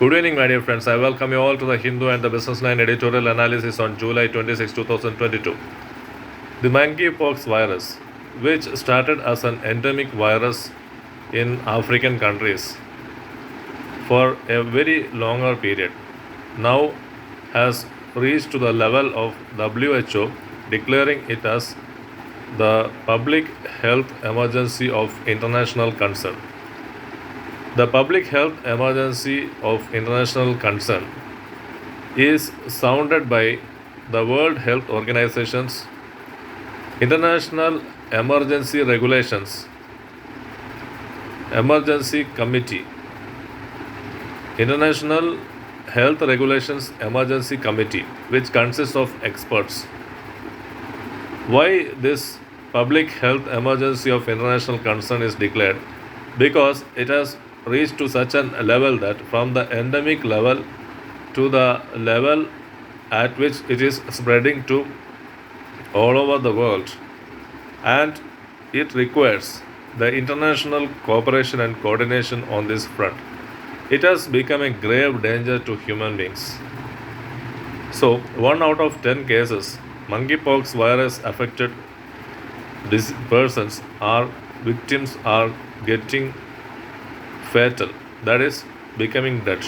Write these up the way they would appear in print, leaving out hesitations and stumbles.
Good evening, my dear friends. I welcome you all to the Hindu and the Businessline editorial analysis on July 26, 2022. The monkeypox virus, which started as an endemic virus in African countries for a very longer period, now has reached to the level of WHO declaring it as the public health emergency of international concern. The public health emergency of international concern is sounded by the World Health Organization's International Emergency Regulations Emergency Committee, International Health Regulations Emergency Committee, which consists of experts. Why this public health emergency of international concern is declared? Because it has reached to such a level that from the endemic level to the level at which it is spreading to all over the world, and it requires the international cooperation and coordination on this front. It has become a grave danger to human beings. So 1 out of 10 cases monkeypox virus affected these persons are victims are getting fatal, that is becoming dead.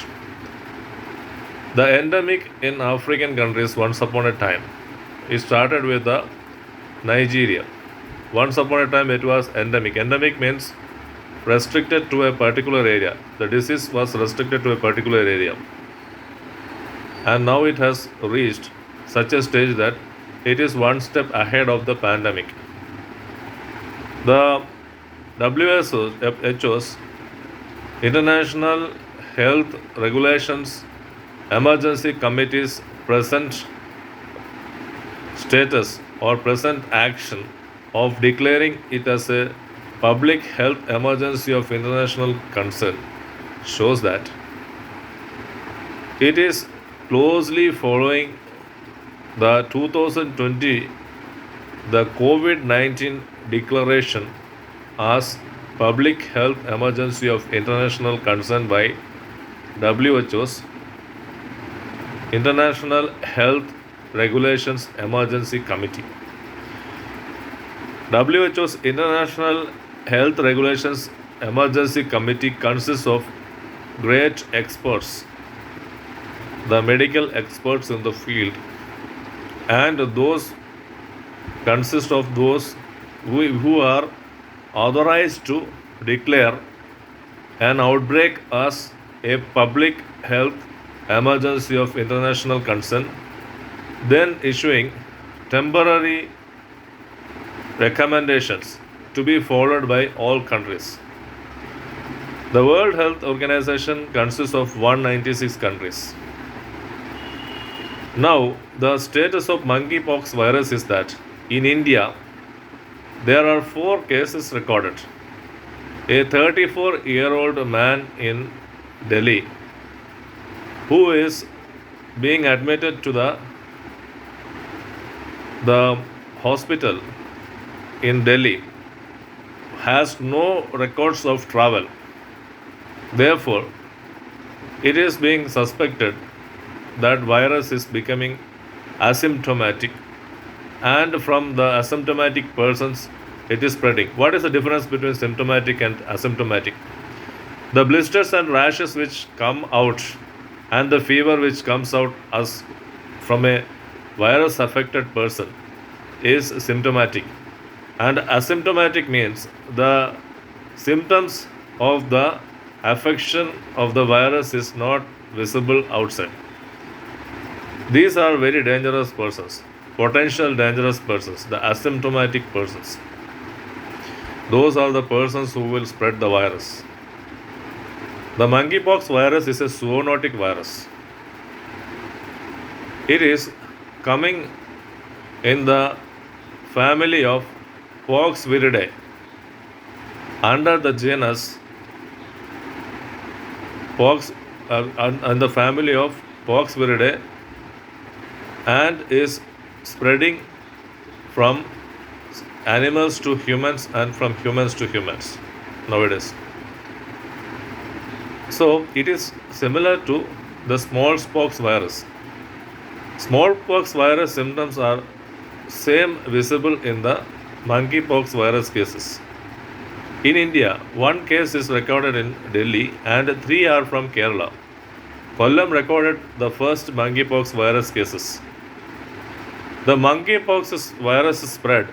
The endemic in African countries once upon a time, it started with the Nigeria. Once upon a time it was endemic. Endemic means restricted to a particular area. The disease was restricted to a particular area. And now it has reached such a stage that it is one step ahead of the pandemic. The WHO's International Health Regulations Emergency Committee's present status or present action of declaring it as a public health emergency of international concern shows that it is closely following the 2020 the COVID-19 declaration as public health emergency of international concern by WHO's International Health Regulations Emergency Committee. WHO's International Health Regulations Emergency Committee consists of great experts, the medical experts in the field, and those consist of those who are authorized to declare an outbreak as a public health emergency of international concern, then issuing temporary recommendations to be followed by all countries. The World Health Organization consists of 196 countries. Now, the status of monkeypox virus is that in India, there are 4 cases recorded. A 34-year-old man in Delhi who is being admitted to the hospital in Delhi has no records of travel. Therefore, it is being suspected that virus is becoming asymptomatic, and from the asymptomatic persons it is spreading. What is the difference between symptomatic and asymptomatic? The blisters and rashes which come out and the fever which comes out as from a virus affected person is symptomatic, and asymptomatic means the symptoms of the affection of the virus is not visible outside. These are very dangerous persons, potential dangerous persons, the asymptomatic persons. Those are the persons who will spread the virus. The monkeypox virus is a zoonotic virus. It is coming in the family of Poxviridae under the genus and the family of Poxviridae, and is spreading from animals to humans and from humans to humans nowadays. So it is similar to the smallpox virus. Smallpox virus symptoms are same visible in the monkeypox virus cases. In India, one case is recorded in Delhi and three are from Kerala. Kollam recorded the first monkeypox virus cases. The monkeypox virus spread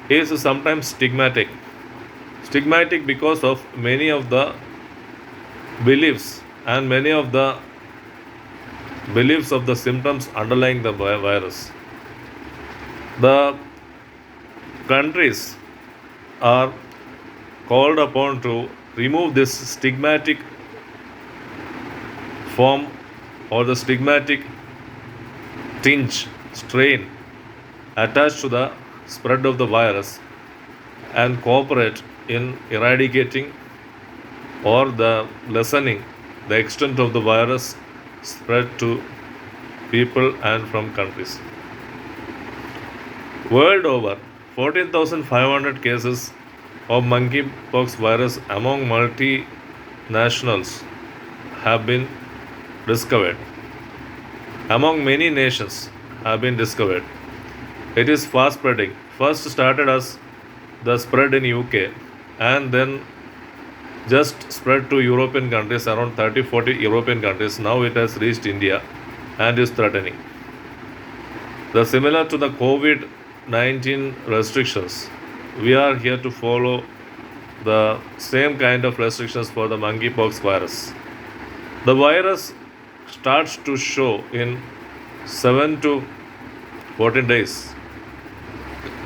is sometimes stigmatic. Stigmatic because of many of the beliefs and many of the beliefs of the symptoms underlying the virus. The countries are called upon to remove this stigmatic form or the stigmatic tinge, strain attached to the spread of the virus and cooperate in eradicating or the lessening the extent of the virus spread to people and from countries. World over, 14,500 cases of monkeypox virus among multinationals have been discovered. Among many nations have been discovered. It is fast spreading. First started as the spread in UK and then just spread to European countries, around 30-40 European countries. Now it has reached India and is threatening. The similar to the COVID-19 restrictions, we are here to follow the same kind of restrictions for the monkeypox virus. The virus starts to show in 7 to 14 days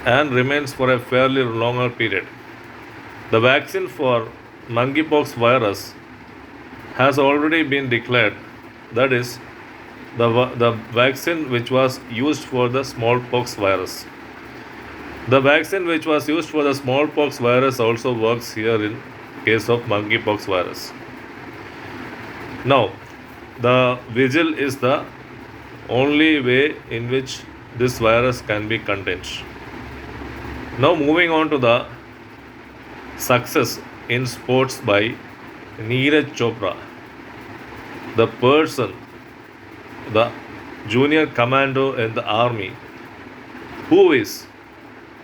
and remains for a fairly longer period. The vaccine for monkeypox virus has already been declared. That is, the vaccine which was used for the smallpox virus. The vaccine which was used for the smallpox virus also works here in case of monkeypox virus. Now, the vigil is the only way in which this virus can be contained. Now, moving on to the success in sports by Neeraj Chopra, the person, the junior commando in the army, who is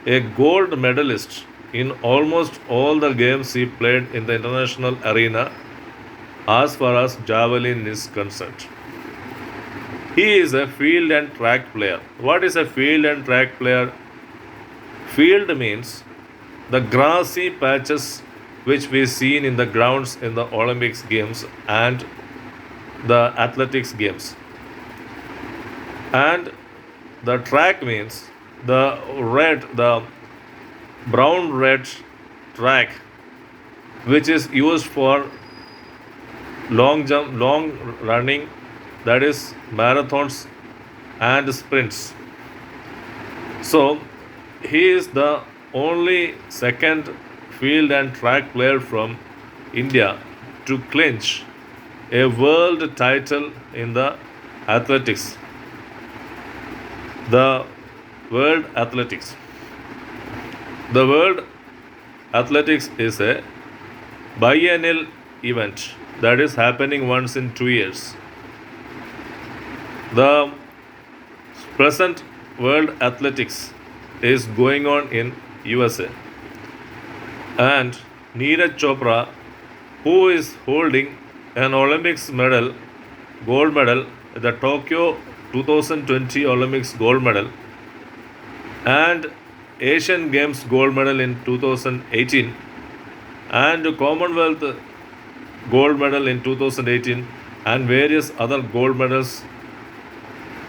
a gold medalist in almost all the games he played in the international arena as far as javelin is concerned. He is a field and track player. What is a field and track player? Field means the grassy patches which we seen in the grounds in the Olympics games and the athletics games. And the track means the brown red track which is used for long jump, long running, that is marathons and sprints. So he is the only second field and track player from India to clinch a world title in the athletics. The World Athletics. The World Athletics is a biennial event that is happening once in 2 years. The present World Athletics is going on in USA. And Neeraj Chopra, who is holding an Olympics medal, gold medal, the Tokyo 2020 Olympics gold medal, and Asian Games gold medal in 2018, and Commonwealth gold medal in 2018, and various other gold medals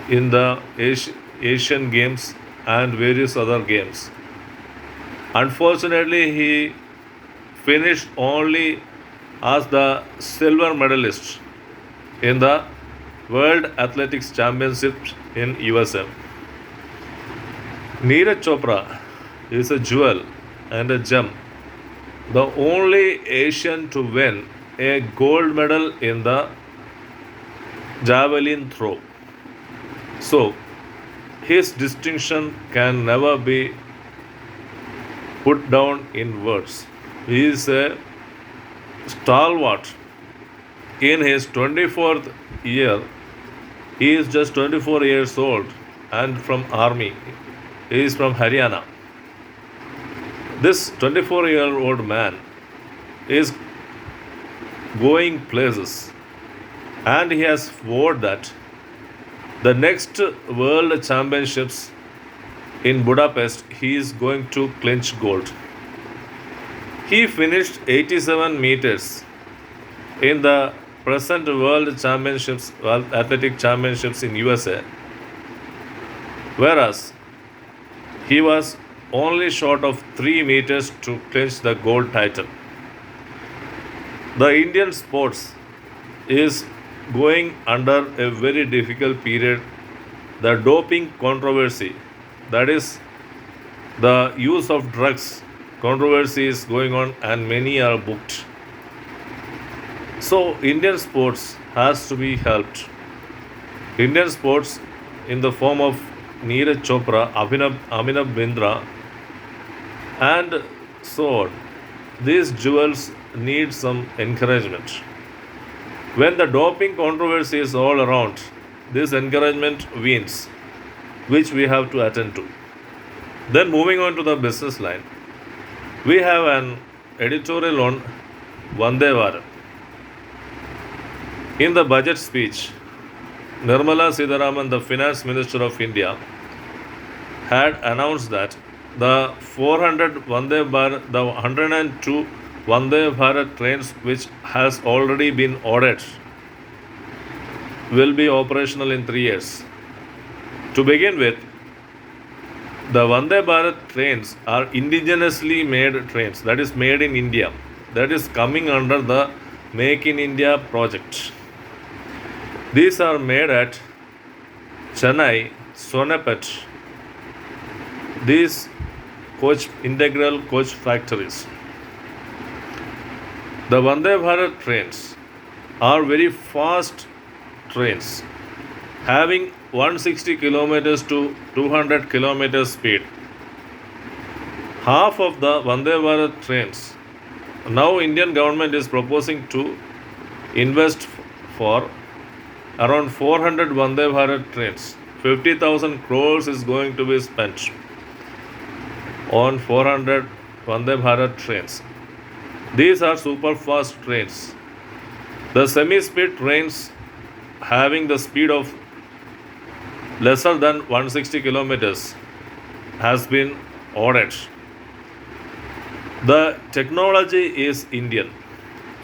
in the Asian Games and various other games. Unfortunately, he finished only as the silver medalist in the World Athletics Championships in USA. Neeraj Chopra is a jewel and a gem, the only Asian to win a gold medal in the javelin throw. So, his distinction can never be put down in words. He is a stalwart in his 24th year. He is just 24 years old and from army. He is from Haryana. This 24-year-old man is going places, and he has vowed that the next world championships in Budapest he is going to clinch gold. He finished 87 meters in the present world championships, world athletic championships in USA, whereas he was only short of 3 meters to clinch the gold title. The Indian sports is going under a very difficult period. The doping controversy, that is, the use of drugs controversy is going on, and many are booked. So, Indian sports has to be helped. Indian sports, in the form of Neeraj Chopra, Abhinav Bindra, and so on, these jewels need some encouragement. When the doping controversy is all around, this encouragement wanes, which we have to attend to. Then, moving on to the business line, we have an editorial on Vande Bharat. In the budget speech, Nirmala Sitharaman, the Finance Minister of India, had announced that the 400 Vande Bharat, the 102 Vande Bharat trains which has already been ordered will be operational in 3 years. To begin with, the Vande Bharat trains are indigenously made trains, that is made in India, that is coming under the Make in India project. These are made at Chennai, Sonepet, these integral coach factories. The Vande Bharat trains are very fast trains, having 160 kilometers to 200 kilometers speed. Half of the Vande Bharat trains, now Indian government is proposing to invest for around 400 Vande Bharat trains. 50,000 crores is going to be spent on 400 Vande Bharat trains. These are super fast trains. The semi-speed trains having the speed of lesser than 160 kilometers has been ordered. The technology is Indian.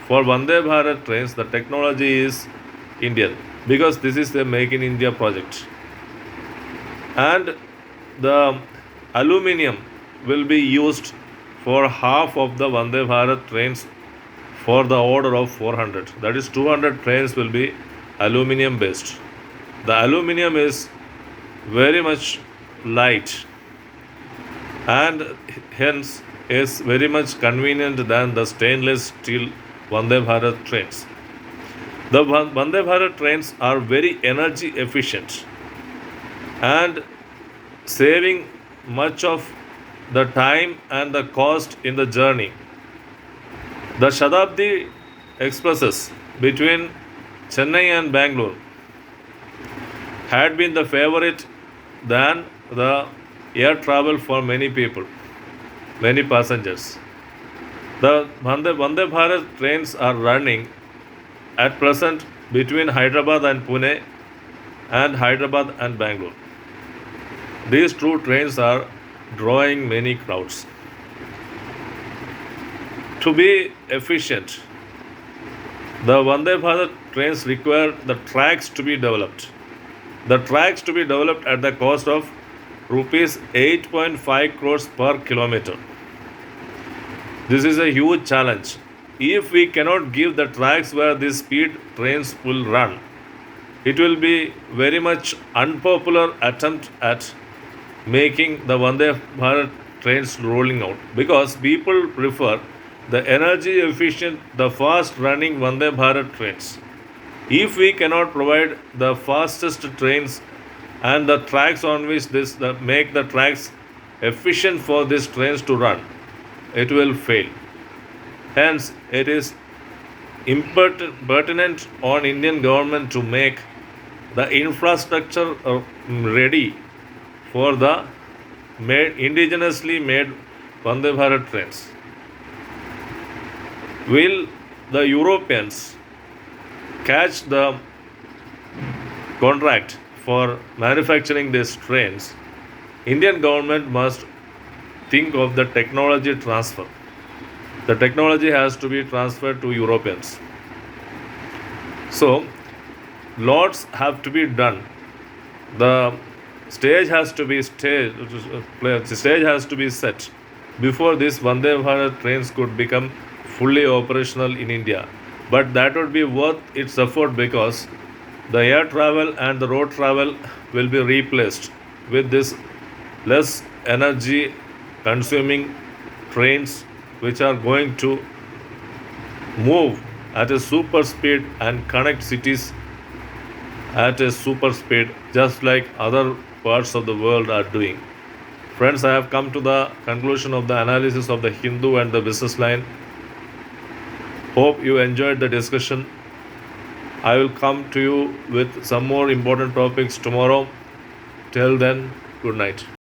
For Vande Bharat trains, the technology is Indian because this is the Make in India project. And the aluminium will be used for half of the Vande Bharat trains for the order of 400. That is 200 trains will be aluminium based. The aluminium is very much light and hence is very much convenient than the stainless steel Vande Bharat trains. The Vande Bharat trains are very energy efficient and saving much of the time and the cost in the journey. The Shatabdi expresses between Chennai and Bangalore had been the favorite than the air travel for many people, many passengers. The Vande Bharat trains are running at present between Hyderabad and Pune and Hyderabad and Bangalore. These two trains are drawing many crowds. To be efficient, the Vande Bharat trains require the tracks to be developed. The tracks to be developed at the cost of rupees 8.5 crores per kilometer. This is a huge challenge. If we cannot give the tracks where these speed trains will run, it will be very much unpopular attempt at making the Vande Bharat trains rolling out because people prefer the energy efficient, the fast running Vande Bharat trains. If we cannot provide the fastest trains and the tracks on which make the tracks efficient for these trains to run, it will fail. Hence, it is pertinent on Indian government to make the infrastructure ready for the indigenously made Vande Bharat trains. Will the Europeans catch the contract for manufacturing these trains? Indian government must think of the technology transfer. The technology has to be transferred to Europeans. So, lots have to be done. The stage has to be stage has to be set before this Vande Bharat trains could become fully operational in India. But that would be worth its effort because the air travel and the road travel will be replaced with this less energy consuming trains which are going to move at a super speed and connect cities at a super speed just like other parts of the world are doing. Friends, I have come to the conclusion of the analysis of the Hindu and the business line. Hope you enjoyed the discussion. I will come to you with some more important topics tomorrow. Till then, good night.